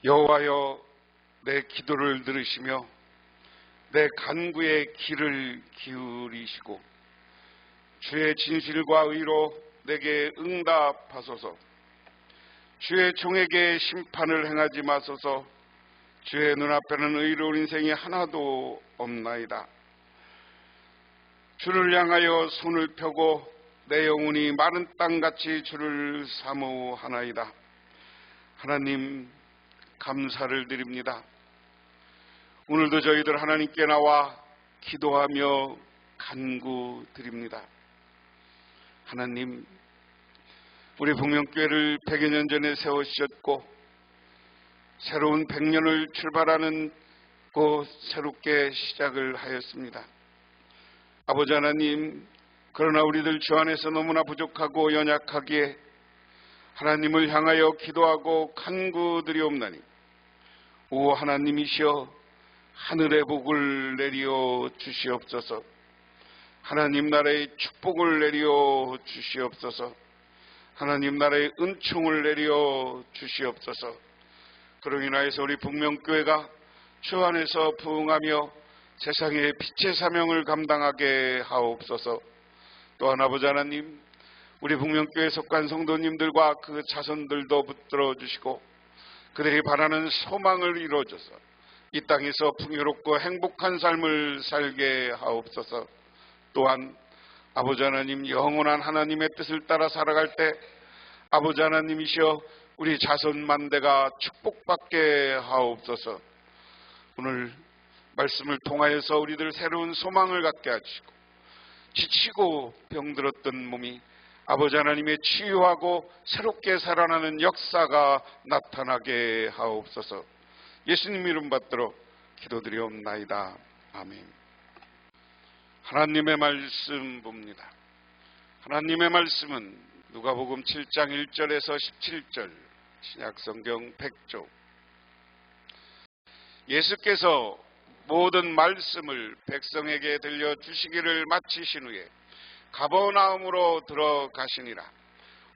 여호와여, 내 기도를 들으시며 내 간구에 귀를 기울이시고 주의 진실과 의로 내게 응답하소서. 주의 종에게 심판을 행하지 마소서. 주의 눈앞에는 의로운 인생이 하나도 없나이다. 주를 향하여 손을 펴고 내 영혼이 마른 땅같이 주를 사모하나이다. 하나님, 감사를 드립니다. 오늘도 저희들 하나님께 나와 기도하며 간구드립니다. 하나님, 우리 북명교회를 100여 년 전에 세우셨고 새로운 100년을 출발하는 그 새롭게 시작을 하였습니다. 아버지 하나님, 그러나 우리들 주 안에서 너무나 부족하고 연약하기에 하나님을 향하여 기도하고 간구드리옵나니 오 하나님이시여, 하늘의 복을 내리어 주시옵소서. 하나님 나라의 축복을 내리어 주시옵소서. 하나님 나라의 은총을 내리어 주시옵소서. 그로 인하여서 우리 북명교회가 주 안에서 부흥하며 세상의 빛의 사명을 감당하게 하옵소서. 또한 아버지 하나님, 우리 북명교회 속한 성도님들과 그 자손들도 붙들어 주시고 그들이 바라는 소망을 이루어줘서 이 땅에서 풍요롭고 행복한 삶을 살게 하옵소서. 또한 아버지 하나님, 영원한 하나님의 뜻을 따라 살아갈 때 아버지 하나님이시여, 우리 자손 만대가 축복받게 하옵소서. 오늘 말씀을 통하여서 우리들 새로운 소망을 갖게 하시고 지치고 병들었던 몸이 아버지 하나님의 치유하고 새롭게 살아나는 역사가 나타나게 하옵소서. 예수님 이름 받들어 기도드리옵나이다. 아멘. 하나님의 말씀 봅니다. 하나님의 말씀은 누가복음 7장 1절에서 17절, 신약성경 100조. 예수께서 모든 말씀을 백성에게 들려주시기를 마치신 후에 가버나움으로 들어가시니라.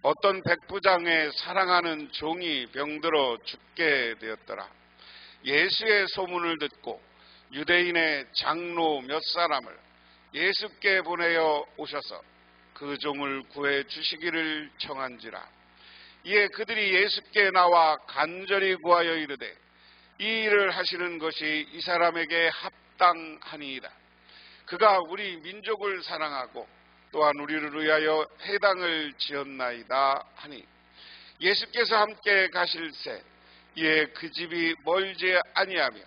어떤 백부장의 사랑하는 종이 병들어 죽게 되었더라. 예수의 소문을 듣고 유대인의 장로 몇 사람을 예수께 보내어 오셔서 그 종을 구해 주시기를 청한지라. 이에 그들이 예수께 나와 간절히 구하여 이르되 이 일을 하시는 것이 이 사람에게 합당하니이다. 그가 우리 민족을 사랑하고 또한 우리를 위하여 회당을 지었나이다 하니, 예수께서 함께 가실새 이에 그 집이 멀지 아니하며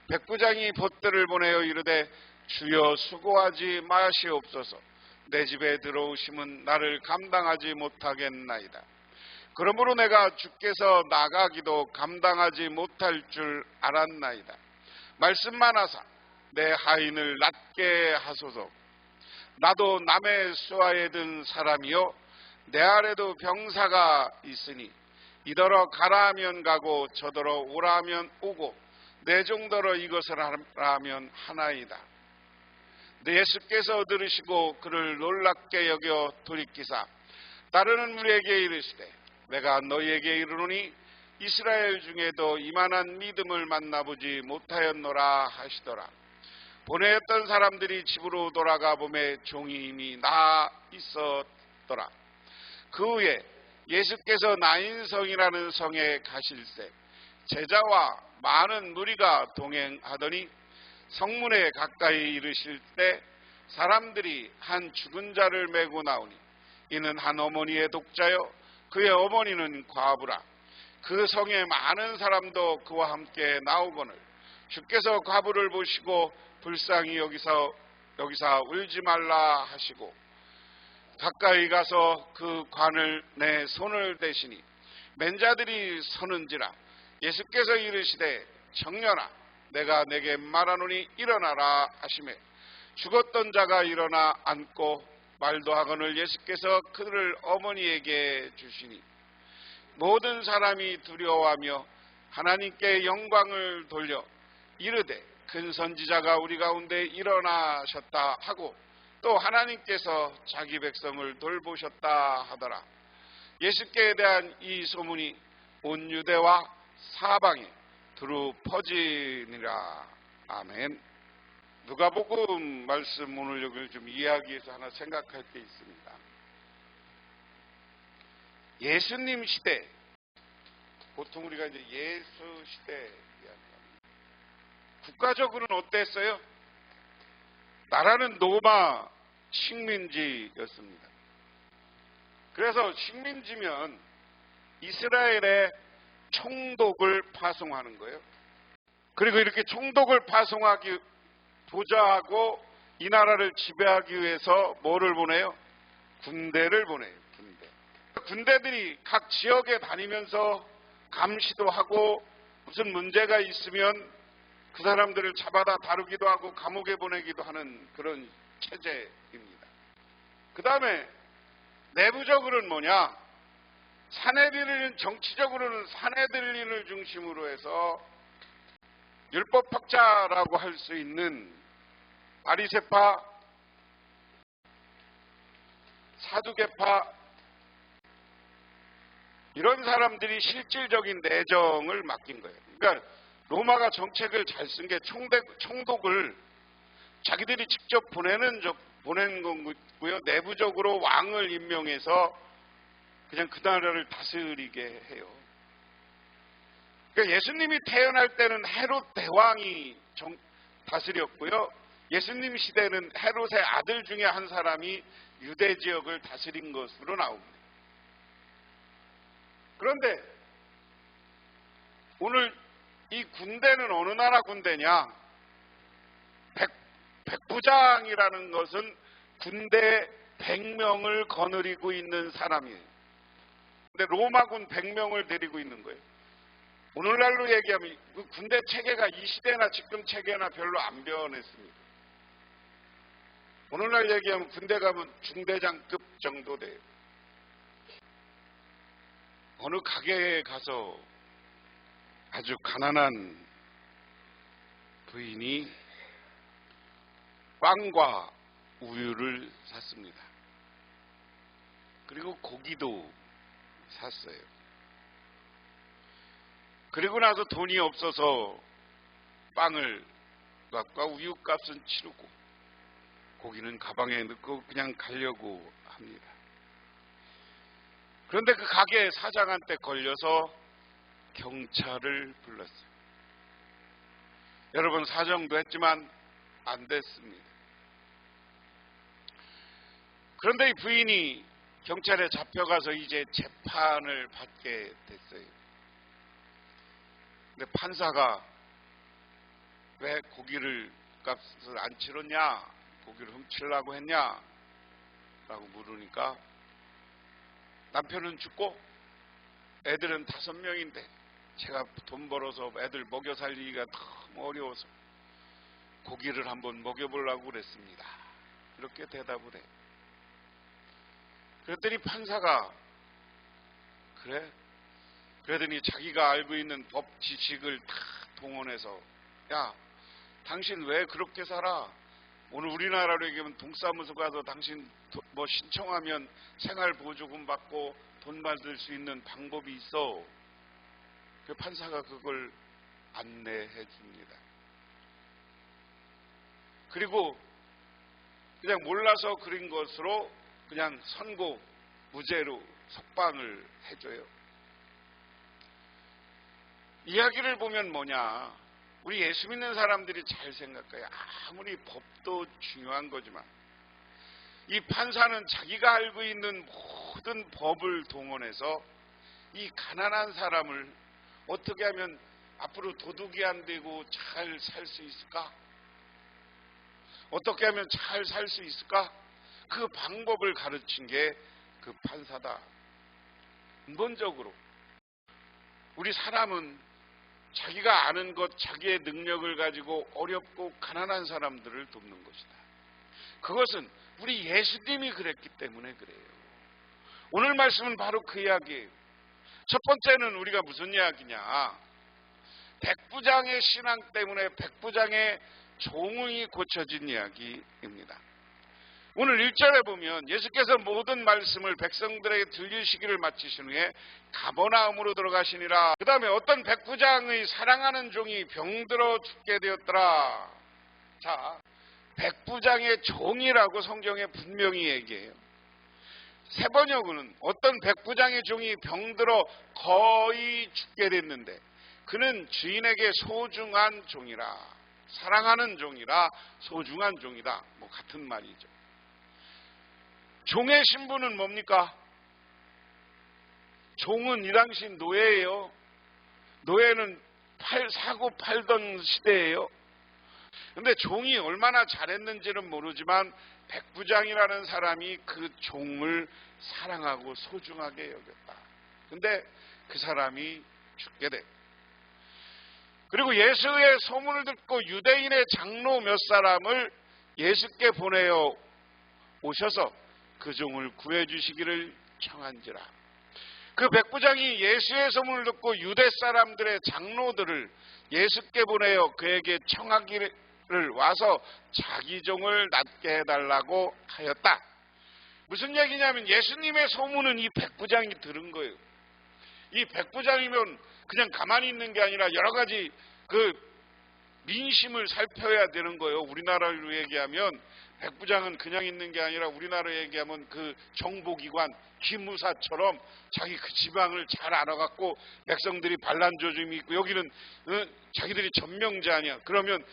백부장이 벗들을 보내어 이르되 주여 수고하지 마시옵소서. 내 집에 들어오심은 나를 감당하지 못하겠나이다. 그러므로 내가 주께서 나가기도 감당하지 못할 줄 알았나이다. 말씀만 하사 내 하인을 낫게 하소서. 나도 남의 수하에 든 사람이요 내 아래도 병사가 있으니 이더러 가라 하면 가고 저더러 오라 하면 오고 내 정도로 이것을 하라면 하나이다. 예수께서 들으시고 그를 놀랍게 여겨 돌이키사 따르는 우리에게 이르시되 내가 너희에게 이르노니 이스라엘 중에도 이만한 믿음을 만나보지 못하였노라 하시더라. 보내었던 사람들이 집으로 돌아가 보매 종이 이미 나아 있었더라. 그 후에 예수께서 나인성이라는 성에 가실새 제자와 많은 무리가 동행하더니 성문에 가까이 이르실 때 사람들이 한 죽은 자를 메고 나오니 이는 한 어머니의 독자요 그의 어머니는 과부라. 그 성에 많은 사람도 그와 함께 나오거늘 주께서 과부를 보시고 불쌍히 여기사 울지 말라 하시고 가까이 가서 그 관을 내 손을 대시니 맨자들이 서는지라. 예수께서 이르시되 청년아 내가 내게 말하노니 일어나라 하시매 죽었던 자가 일어나 앉고 말도 하거늘 예수께서 그를 어머니에게 주시니 모든 사람이 두려워하며 하나님께 영광을 돌려 이르되 큰 선지자가 우리 가운데 일어나셨다 하고 또 하나님께서 자기 백성을 돌보셨다 하더라. 예수께 대한 이 소문이 온 유대와 사방에 두루 퍼지니라. 아멘. 누가복음 말씀 오늘 여기 좀 이야기해서 하나 생각할 게 있습니다. 예수님 시대, 보통 우리가 이제 예수 시대 이야기합니다. 국가적으로는 어땠어요? 나라는 로마 식민지였습니다. 그래서 식민지면 이스라엘에 총독을 파송하는 거예요. 그리고 이렇게 총독을 파송하기 도자하고 이 나라를 지배하기 위해서 뭐를 보내요? 군대를 보내요. 군대들이 각 지역에 다니면서 감시도 하고 무슨 문제가 있으면 그 사람들을 잡아다 다루기도 하고 감옥에 보내기도 하는 그런 체제입니다. 그 다음에 내부적으로는 뭐냐? 사내들인은 정치적으로는 사내들인을 중심으로 해서 율법학자라고 할 수 있는 바리새파, 사두개파 이런 사람들이 실질적인 내정을 맡긴 거예요. 그러니까 로마가 정책을 잘 쓴 게 총독을 자기들이 직접 보낸 거고요. 내부적으로 왕을 임명해서 그냥 그 나라를 다스리게 해요. 그러니까 예수님이 태어날 때는 헤롯 대왕이 다스렸고요. 예수님 시대는 헤롯의 아들 중에 한 사람이 유대 지역을 다스린 것으로 나옵니다. 그런데 오늘 이 군대는 어느 나라 군대냐? 백부장이라는 것은 군대 100명을 거느리고 있는 사람이에요. 근데 로마군 100명을 데리고 있는 거예요. 오늘날로 얘기하면 그 군대 체계가 이 시대나 지금 체계나 별로 안 변했습니다. 오늘날 얘기하면 군대 가면 중대장급 정도 돼요. 어느 가게에 가서 아주 가난한 부인이 빵과 우유를 샀습니다. 그리고 고기도 샀어요. 그리고 나서 돈이 없어서 빵을 값과 우유 값은 치르고 고기는 가방에 넣고 그냥 가려고 합니다. 그런데 그 가게 사장한테 걸려서 경찰을 불렀어요. 여러분 사정도 했지만 안 됐습니다. 그런데 이 부인이 경찰에 잡혀가서 이제 재판을 받게 됐어요. 근데 판사가 왜 고기를 값을 안 치렀냐? 고기를 훔치려고 했냐? 라고 물으니까 남편은 죽고 애들은 5명인데 제가 돈 벌어서 애들 먹여 살리기가 너무 어려워서 고기를 한번 먹여보려고 그랬습니다. 이렇게 대답을 해. 그랬더니 판사가 그래? 그러더니 자기가 알고 있는 법 지식을 다 동원해서 야, 당신 왜 그렇게 살아? 오늘 우리나라로 얘기하면 동사무소 가서 당신 뭐 신청하면 생활보조금 받고 돈 받을 수 있는 방법이 있어. 그 판사가 그걸 안내해 줍니다. 그리고 그냥 몰라서 그린 것으로 그냥 선고 무죄로 석방을 해줘요. 이야기를 보면 뭐냐? 우리 예수 믿는 사람들이 잘 생각해요. 아무리 법도 중요한 거지만 이 판사는 자기가 알고 있는 모든 법을 동원해서 이 가난한 사람을 어떻게 하면 앞으로 도둑이 안 되고 잘 살 수 있을까? 어떻게 하면 잘 살 수 있을까? 그 방법을 가르친 게 그 판사다. 근본적으로 우리 사람은 자기가 아는 것, 자기의 능력을 가지고 어렵고 가난한 사람들을 돕는 것이다. 그것은 우리 예수님이 그랬기 때문에 그래요. 오늘 말씀은 바로 그 이야기예요. 첫 번째는 우리가 무슨 이야기냐? 백부장의 신앙 때문에 백부장의 종이 고쳐진 이야기입니다. 오늘 1절에 보면 예수께서 모든 말씀을 백성들에게 들리시기를 마치신 후에 가버나움으로 들어가시니라. 그 다음에 어떤 백부장의 사랑하는 종이 병들어 죽게 되었더라. 자, 백부장의 종이라고 성경에 분명히 얘기해요. 세 번역은 어떤 백부장의 종이 병들어 거의 죽게 됐는데 그는 주인에게 소중한 종이라. 사랑하는 종이라 소중한 종이다. 뭐 같은 말이죠. 종의 신분은 뭡니까? 종은 이 당시 노예예요. 노예는 사고 팔던 시대예요. 근데 종이 얼마나 잘했는지는 모르지만 백부장이라는 사람이 그 종을 사랑하고 소중하게 여겼다. 근데 그 사람이 죽게 돼. 그리고 예수의 소문을 듣고 유대인의 장로 몇 사람을 예수께 보내어 오셔서 그 종을 구해주시기를 청한지라. 그 백부장이 예수의 소문을 듣고 유대 사람들의 장로들을 예수께 보내어 그에게 청하기를 와서 자기 종을 낫게 해달라고 하였다. 무슨 얘기냐면 예수님의 소문은 이 백부장이 들은 거예요. 이 백부장이면 그냥 가만히 있는 게 아니라 여러 가지 그 민심을 살펴야 되는 거예요. 우리나라로 얘기하면 백부장은 그냥 있는 게 아니라 우리나라로 얘기하면 그 정보기관 기무사처럼 자기 그 지방을 잘 알아갖고 백성들이 반란 조짐이 있고 여기는 자기들이 전명자 아니야. 그러면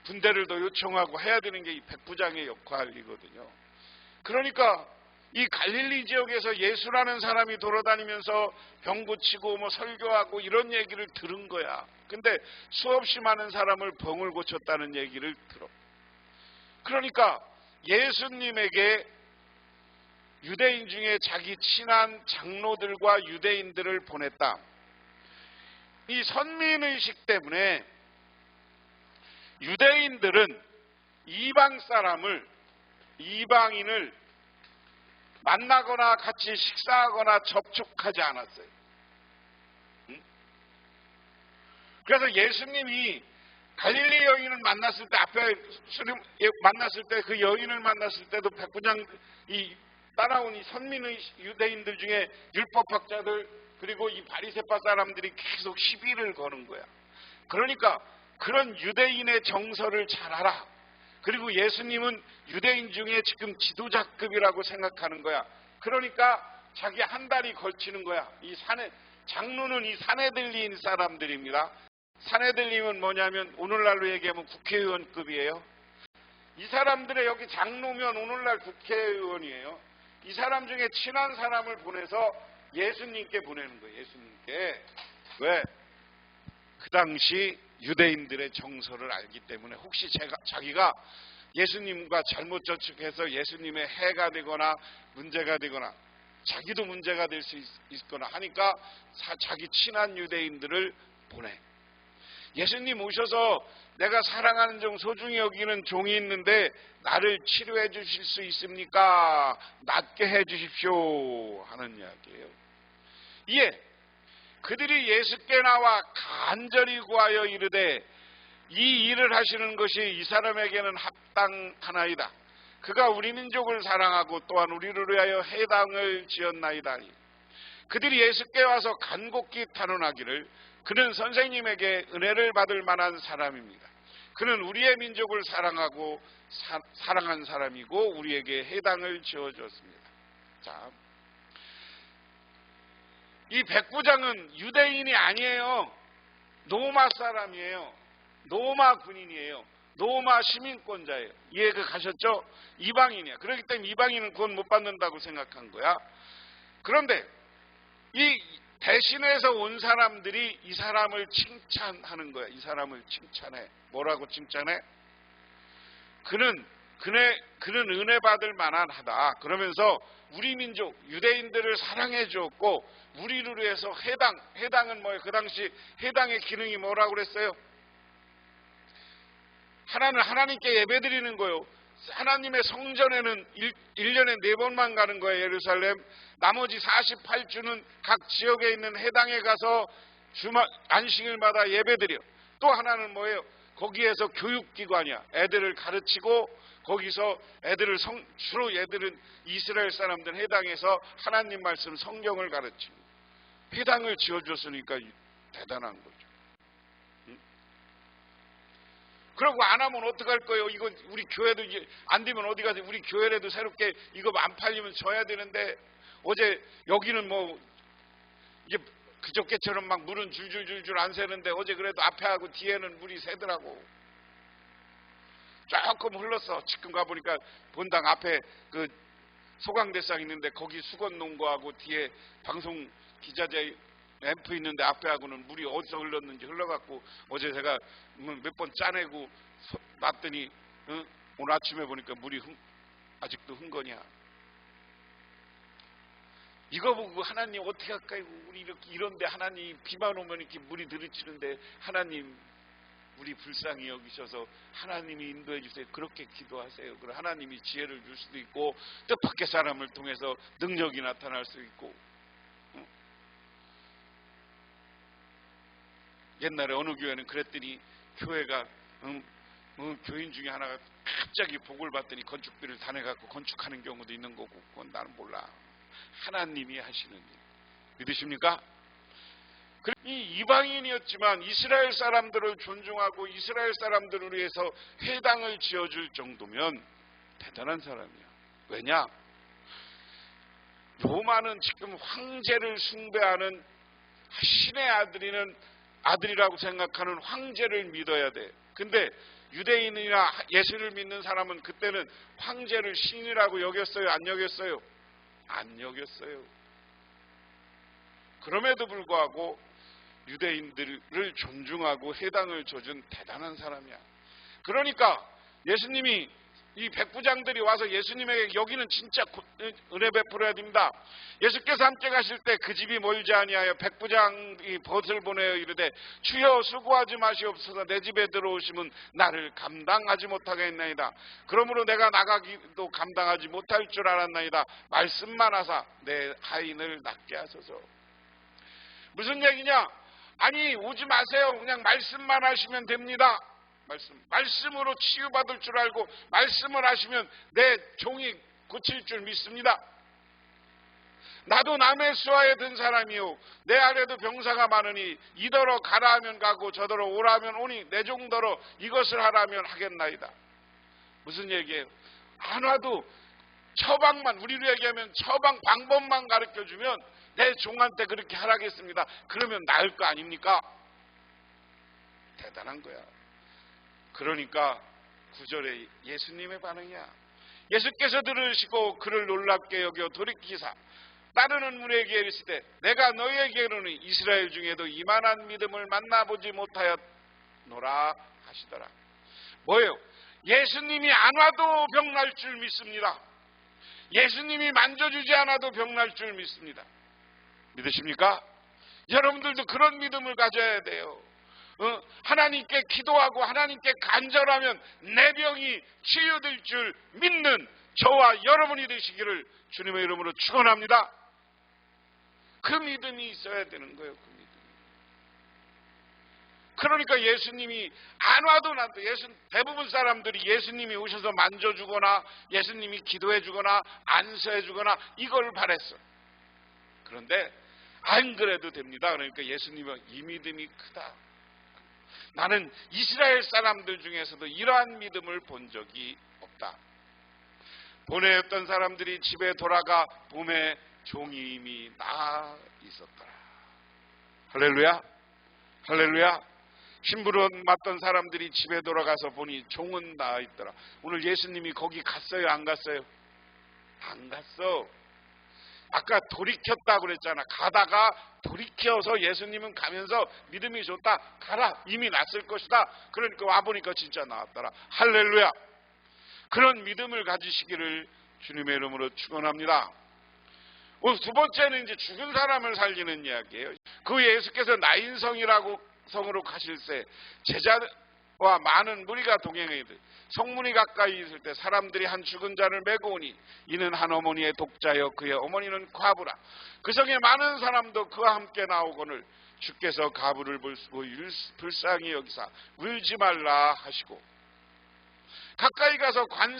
군대를 더 요청하고 해야 되는 게 이 백부장의 역할이거든요. 그러니까 이 갈릴리 지역에서 예수라는 사람이 돌아다니면서 병 고치고 뭐 설교하고 이런 얘기를 들은 거야. 근데 수없이 많은 사람을 병을 고쳤다는 얘기를 들어. 그러니까 예수님에게 유대인 중에 자기 친한 장로들과 유대인들을 보냈다. 이 선민의식 때문에 유대인들은 이방인을 만나거나 같이 식사하거나 접촉하지 않았어요. 그래서 예수님이 갈릴리 여인을 만났을 때, 앞에 만났을 때, 그 여인을 만났을 때도 백부장, 따라온 이 선민의 유대인들 중에 율법학자들, 그리고 이 바리새파 사람들이 계속 시비를 거는 거야. 그러니까 그런 유대인의 정서를 잘 알아. 그리고 예수님은 유대인 중에 지금 지도자급이라고 생각하는 거야. 그러니까 자기 한 달이 걸치는 거야. 장로는 이 사내들린 사람들입니다. 사내들림은 뭐냐면 오늘날로 얘기하면 국회의원급이에요. 이 사람들의 여기 장로면 오늘날 국회의원이에요. 이 사람 중에 친한 사람을 보내서 예수님께 보내는 거예요. 예수님께. 왜? 그 당시 유대인들의 정서를 알기 때문에 혹시 자기가 예수님과 잘못 접촉해서 예수님의 해가 되거나 문제가 되거나 자기도 문제가 될 수 있거나 하니까 자기 친한 유대인들을 보내. 예수님 오셔서 내가 사랑하는 종, 소중히 여기는 종이 있는데 나를 치료해 주실 수 있습니까? 낫게 해 주십시오 하는 이야기예요. 이에 그들이 예수께 나와 간절히 구하여 이르되 이 일을 하시는 것이 이 사람에게는 합당하나이다. 그가 우리 민족을 사랑하고 또한 우리를 위하여 회당을 지었나이다. 그들이 예수께 와서 간곡히 탄원하기를 그는 선생님에게 은혜를 받을 만한 사람입니다. 그는 우리의 민족을 사랑하고 사랑한 사람이고 우리에게 회당을 지어주었습니다. 자, 이 백부장은 유대인이 아니에요. 로마 사람이에요. 로마 군인이에요. 로마 시민권자예요. 이해가 가셨죠? 이방인이야. 그렇기 때문에 이방인은 구원 못 받는다고 생각한 거야. 그런데 이 대신해서 온 사람들이 이 사람을 칭찬하는 거야. 이 사람을 칭찬해. 뭐라고 칭찬해? 그는 은혜 받을 만하다. 그러면서 우리 민족 유대인들을 사랑해 주었고 우리를 위해서 해당은 뭐예요? 그 당시 해당의 기능이 뭐라고 그랬어요? 하나님께 예배드리는 거예요. 하나님의 성전에는 1년에 4번만 가는 거예요. 예루살렘. 나머지 48주는 각 지역에 있는 해당에 가서 안식일마다 예배드려. 또 하나는 뭐예요? 거기에서 교육기관이야. 애들을 가르치고 거기서 애들을 주로 애들은 이스라엘 사람들 해당해서 하나님 말씀 성경을 가르치고 회당을 지어줬으니까 대단한 거죠. 응? 그러고 안 하면 어떡할 거예요? 이거 우리 교회도 이제 안 되면 어디 가서 우리 교회라도 새롭게 이거 안 팔리면 져야 되는데 어제 여기는 뭐 이게 그저께처럼 막 물은 줄줄줄줄 안 새는데 어제 그래도 앞에 하고 뒤에는 물이 새더라고. 조금 흘렀어. 지금 가보니까 본당 앞에 그 소강대상 있는데 거기 수건 농구하고 뒤에 방송 기자재 램프 있는데 앞에 하고는 물이 어디서 흘렀는지 흘러갖고 어제 제가 몇 번 짜내고 놨더니 오늘 아침에 보니까 물이 아직도 흥건이야. 이거 보고 하나님 어떻게 할까요? 우리 이렇게 이런데 하나님 비만 오면 이렇게 물이 들이치는데 하나님 우리 불쌍히 여기셔서 하나님이 인도해 주세요. 그렇게 기도하세요. 그럼 하나님이 지혜를 줄 수도 있고 또 밖에 사람을 통해서 능력이 나타날 수 있고. 옛날에 어느 교회는 그랬더니 교회가 교인 중에 하나가 갑자기 복을 받더니 건축비를 다 내갖고 건축하는 경우도 있는 거고 그건 나는 몰라. 하나님이 하시는 일. 믿으십니까? 이 이방인이었지만 이스라엘 사람들을 존중하고 이스라엘 사람들을 위해서 회당을 지어줄 정도면 대단한 사람이야. 왜냐? 로마는 지금 황제를 숭배하는 신의 아들이라고 생각하는 황제를 믿어야 돼. 근데 유대인이나 예수를 믿는 사람은 그때는 황제를 신이라고 여겼어요? 안 여겼어요? 안 여겼어요. 그럼에도 불구하고 유대인들을 존중하고 회당을 줘준 대단한 사람이야. 그러니까 예수님이 이 백부장들이 와서 예수님에게 여기는 진짜 은혜 베풀어야 됩니다. 예수께서 함께 가실 때 그 집이 멀지 아니하여 백부장이 벗을 보내어 이르되 주여 수고하지 마시옵소서 내 집에 들어오시면 나를 감당하지 못하겠나이다. 그러므로 내가 나가기도 감당하지 못할 줄 알았나이다. 말씀만 하사 내 하인을 낫게 하소서. 무슨 얘기냐? 아니 오지 마세요. 그냥 말씀만 하시면 됩니다. 말씀으로 치유받을 줄 알고 말씀을 하시면 내 종이 고칠 줄 믿습니다. 나도 남의 수하에 든 사람이요 내 아래도 병사가 많으니 이더러 가라 하면 가고 저더러 오라 하면 오니 내 종더러 이것을 하라 하면 하겠나이다. 무슨 얘기예요? 안 와도 처방만 우리로 얘기하면 처방 방법만 가르쳐주면 내 종한테 그렇게 하라겠습니다. 그러면 나을 거 아닙니까? 대단한 거야. 그러니까 9절에 예수님의 반응이야. 예수께서 들으시고 그를 놀랍게 여겨 돌이키사 따르는 무리에게 이르시되 내가 너희에게 이르노니 이스라엘 중에도 이만한 믿음을 만나보지 못하였노라 하시더라. 뭐예요? 예수님이 안 와도 병날 줄 믿습니다. 예수님이 만져주지 않아도 병날 줄 믿습니다. 믿으십니까? 여러분들도 그런 믿음을 가져야 돼요. 하나님께 기도하고 하나님께 간절하면 내 병이 치유될 줄 믿는 저와 여러분이 되시기를 주님의 이름으로 축원합니다. 그 믿음이 있어야 되는 거예요. 그 믿음. 그러니까 예수님이 안 와도 나도 대부분 사람들이 예수님이 오셔서 만져주거나 예수님이 기도해주거나 안수해주거나 이걸 바랬어. 그런데 안 그래도 됩니다. 그러니까 예수님은 이 믿음이 크다. 나는 이스라엘 사람들 중에서도 이러한 믿음을 본 적이 없다. 보내었던 사람들이 집에 돌아가 봄에 종이 이미 나아 있었더라. 할렐루야, 할렐루야. 심부름 맡던 사람들이 집에 돌아가서 보니 종은 나아 있더라. 오늘 예수님이 거기 갔어요? 안 갔어요? 안 갔어. 아까 돌이켰다고 그랬잖아. 가다가 돌이켜서 예수님은 가면서 믿음이 좋다. 가라. 이미 났을 것이다. 그러니까 와보니까 진짜 나왔더라. 할렐루야. 그런 믿음을 가지시기를 주님의 이름으로 축원합니다. 두 번째는 이제 죽은 사람을 살리는 이야기예요. 그 예수께서 나인성이라고 성으로 가실새 제자 많은 무리가 동행하되 성문이 가까이 있을 때 사람들이 한 죽은 자를 메고 오니 이는 한 어머니의 독자여 그의 어머니는 과부라. 그 성에 많은 사람도 그와 함께 나오거늘 주께서 과부를 보시고 불쌍히 여기사 울지 말라 하시고 가까이 가서 관에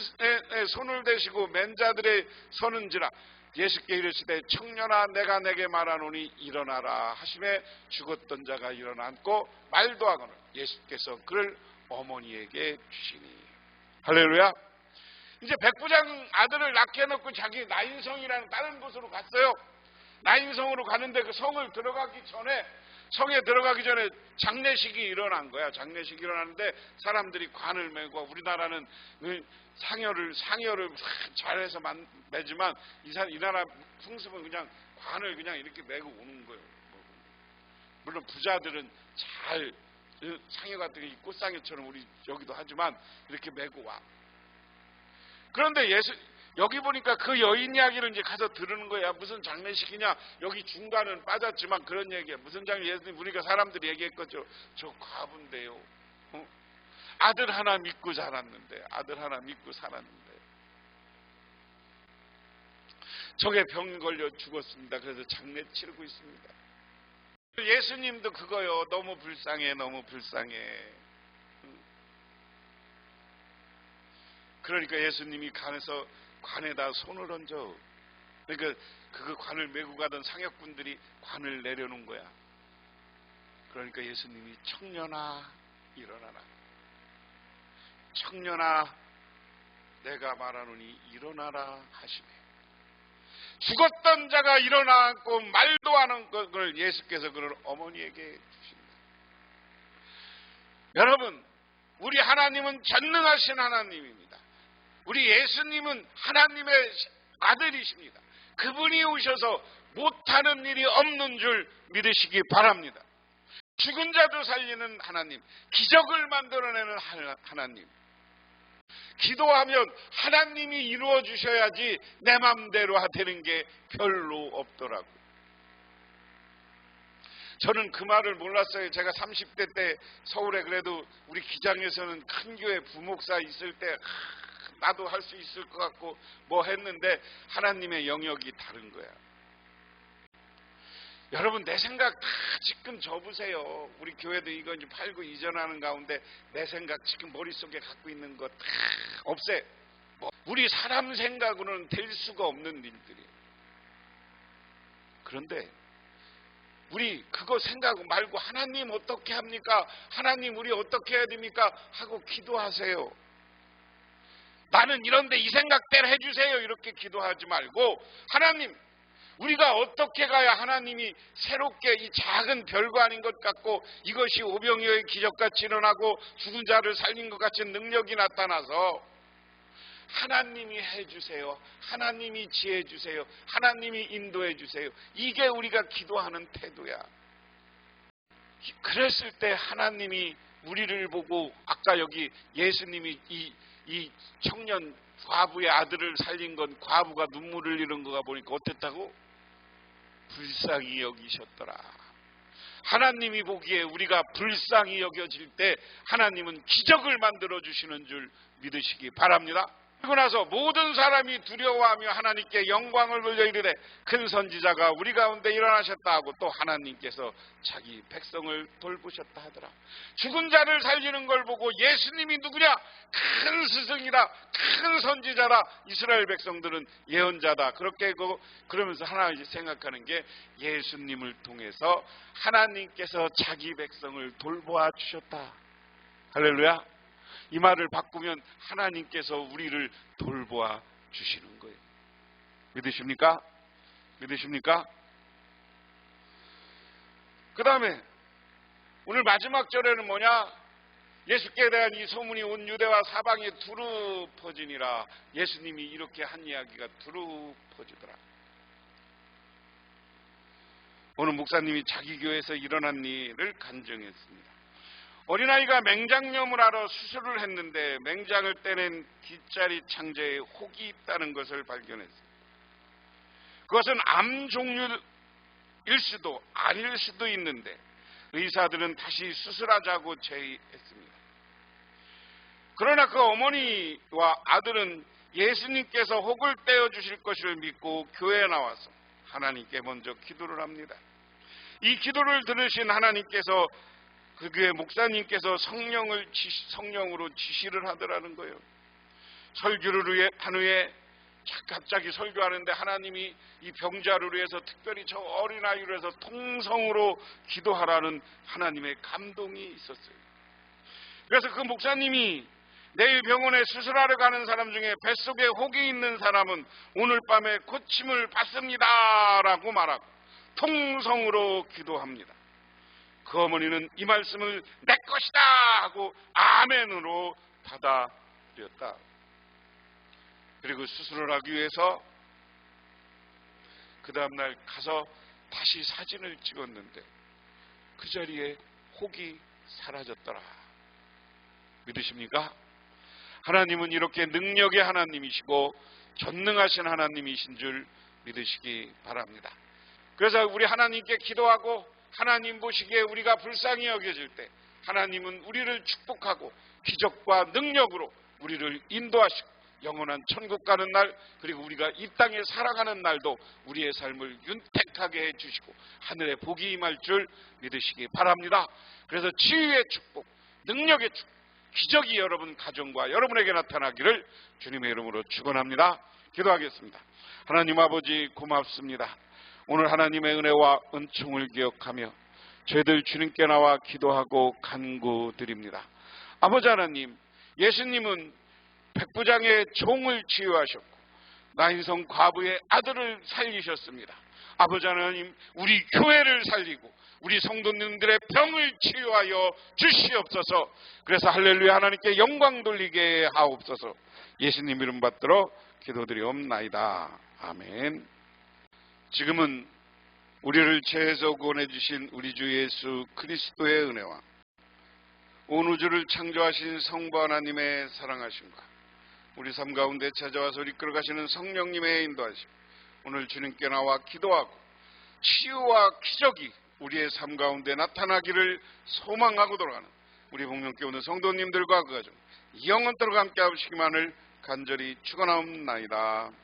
손을 대시고 맨자들의 서는지라 예수께 이르시되 청년아 내가 내게 말하노니 일어나라 하심에 죽었던 자가 일어나 앉고 말도 하거늘 예수께서 그를 어머니에게 주시니. 할렐루야. 이제 백부장 아들을 낳게 해놓고 자기 나인성이라는 다른 곳으로 갔어요. 나인성으로 가는데 그 성을 들어가기 전에 성에 들어가기 전에 장례식이 일어난 거야. 장례식이 일어나는데 사람들이 관을 메고 우리나라는 상여를 잘해서 매지만 이 나라 풍습은 그냥 관을 그냥 이렇게 메고 오는 거예요. 물론 부자들은 잘 상여 같은 게 꽃상여처럼 우리 여기도 하지만 이렇게 메고 와. 그런데 여기 보니까 그 여인 이야기를 이제 가서 들으는 거야. 무슨 장례식이냐. 여기 중간은 빠졌지만 그런 얘기야. 무슨 예수님 우리가 사람들이 얘기했거죠. 저 과부인데요. 아들 하나 믿고 자랐는데 아들 하나 믿고 살았는데 적에 병 걸려 죽었습니다. 그래서 장례 치르고 있습니다. 예수님도 그거요. 너무 불쌍해. 그러니까 예수님이 관에다 손을 얹어. 그러니까 그 관을 메고 가던 상역군들이 관을 내려놓은 거야. 그러니까 예수님이 청년아 일어나라. 청년아 내가 말하노니 일어나라 하시네. 죽었던 자가 일어나고 말도 하는 것을 예수께서 그를 어머니에게 주신다. 여러분, 우리 하나님은 전능하신 하나님입니다. 우리 예수님은 하나님의 아들이십니다. 그분이 오셔서 못하는 일이 없는 줄 믿으시기 바랍니다. 죽은 자도 살리는 하나님, 기적을 만들어내는 하나님. 기도하면 하나님이 이루어 주셔야지 내 맘대로 되는 게 별로 없더라고요. 저는 그 말을 몰랐어요. 제가 30대 때 서울에 그래도 우리 기장에서는 큰 교회 부목사 있을 때 나도 할 수 있을 것 같고 뭐 했는데 하나님의 영역이 다른 거야. 여러분 내 생각 다 지금 접으세요. 우리 교회도 이거 이제 팔고 이전하는 가운데 내 생각 지금 머릿속에 갖고 있는 거 다 없애. 우리 사람 생각으로는 될 수가 없는 일들이에요. 그런데 우리 그거 생각 말고 하나님 어떻게 합니까? 하나님 우리 어떻게 해야 됩니까? 하고 기도하세요. 나는 이런데 이 생각대로 해주세요. 이렇게 기도하지 말고 하나님 우리가 어떻게 가야 하나님이 새롭게 이 작은 별거 아닌 것 같고 이것이 오병이어의 기적같이 일어나고 죽은 자를 살린 것 같은 능력이 나타나서 하나님이 해주세요. 하나님이 지혜 주세요. 하나님이 인도해 주세요. 이게 우리가 기도하는 태도야. 그랬을 때 하나님이 우리를 보고 아까 여기 예수님이 이 청년 과부의 아들을 살린 건 과부가 눈물을 흘리는 거가 보니까 어땠다고? 불쌍히 여기셨더라. 하나님이 보기에 우리가 불쌍히 여겨질 때 하나님은 기적을 만들어 주시는 줄 믿으시기 바랍니다. 그리고 나서 모든 사람이 두려워하며 하나님께 영광을 돌려 이르되 큰 선지자가 우리 가운데 일어나셨다 하고 또 하나님께서 자기 백성을 돌보셨다 하더라. 죽은 자를 살리는 걸 보고 예수님이 누구냐? 큰 스승이다. 큰 선지자다. 이스라엘 백성들은 예언자다. 그렇게 그러면서 하나 생각하는 게 예수님을 통해서 하나님께서 자기 백성을 돌보아 주셨다. 할렐루야. 이 말을 바꾸면 하나님께서 우리를 돌보아 주시는 거예요. 믿으십니까? 믿으십니까? 그 다음에 오늘 마지막 절에는 뭐냐? 예수께 대한 이 소문이 온 유대와 사방에 두루 퍼지니라. 예수님이 이렇게 한 이야기가 두루 퍼지더라. 오늘 목사님이 자기 교회에서 일어난 일을 간증했습니다. 어린아이가 맹장염을 앓아 수술을 했는데 맹장을 떼낸 뒷자리 창자에 혹이 있다는 것을 발견했어요. 그것은 암 종류일 수도 아닐 수도 있는데 의사들은 다시 수술하자고 제의했습니다. 그러나 그 어머니와 아들은 예수님께서 혹을 떼어주실 것을 믿고 교회에 나와서 하나님께 먼저 기도를 합니다. 이 기도를 들으신 하나님께서 그 교회 목사님께서 성령으로 지시를 하더라는 거예요. 설교를 한 후에 갑자기 설교하는데 하나님이 이 병자를 위해서 특별히 저 어린아이를 위해서 통성으로 기도하라는 하나님의 감동이 있었어요. 그래서 그 목사님이 내일 병원에 수술하러 가는 사람 중에 뱃속에 혹이 있는 사람은 오늘 밤에 고침을 받습니다 라고 말하고 통성으로 기도합니다. 그 어머니는 이 말씀을 내 것이다 하고 아멘으로 받아들였다. 그리고 수술을 하기 위해서 그 다음날 가서 다시 사진을 찍었는데 그 자리에 혹이 사라졌더라. 믿으십니까? 하나님은 이렇게 능력의 하나님이시고 전능하신 하나님이신 줄 믿으시기 바랍니다. 그래서 우리 하나님께 기도하고 하나님 보시기에 우리가 불쌍히 여겨질 때 하나님은 우리를 축복하고 기적과 능력으로 우리를 인도하시고 영원한 천국 가는 날, 그리고 우리가 이 땅에 살아가는 날도 우리의 삶을 윤택하게 해주시고 하늘의 복이 임할 줄 믿으시기 바랍니다. 그래서 치유의 축복, 능력의 축복, 기적이 여러분 가정과 여러분에게 나타나기를 주님의 이름으로 축원합니다. 기도하겠습니다. 하나님 아버지 고맙습니다. 오늘 하나님의 은혜와 은총을 기억하며 저희들 주님께 나와 기도하고 간구드립니다. 아버지 하나님, 예수님은 백부장의 종을 치유하셨고 나인성 과부의 아들을 살리셨습니다. 아버지 하나님, 우리 교회를 살리고 우리 성도님들의 병을 치유하여 주시옵소서. 그래서 할렐루야 하나님께 영광 돌리게 하옵소서. 예수님 이름 받들어 기도드리옵나이다. 아멘. 지금은 우리를 죄에서 구원해 주신 우리 주 예수 그리스도의 은혜와 온 우주를 창조하신 성부 하나님의 사랑하심과 우리 삶 가운데 찾아와서 이끌어가시는 성령님의 인도하심, 오늘 주님께 나와 기도하고 치유와 기적이 우리의 삶 가운데 나타나기를 소망하고 돌아가는 우리 복령교회 오늘 성도님들과 그 가정 영원토록 함께 하시기만을 간절히 축원하옵나이다.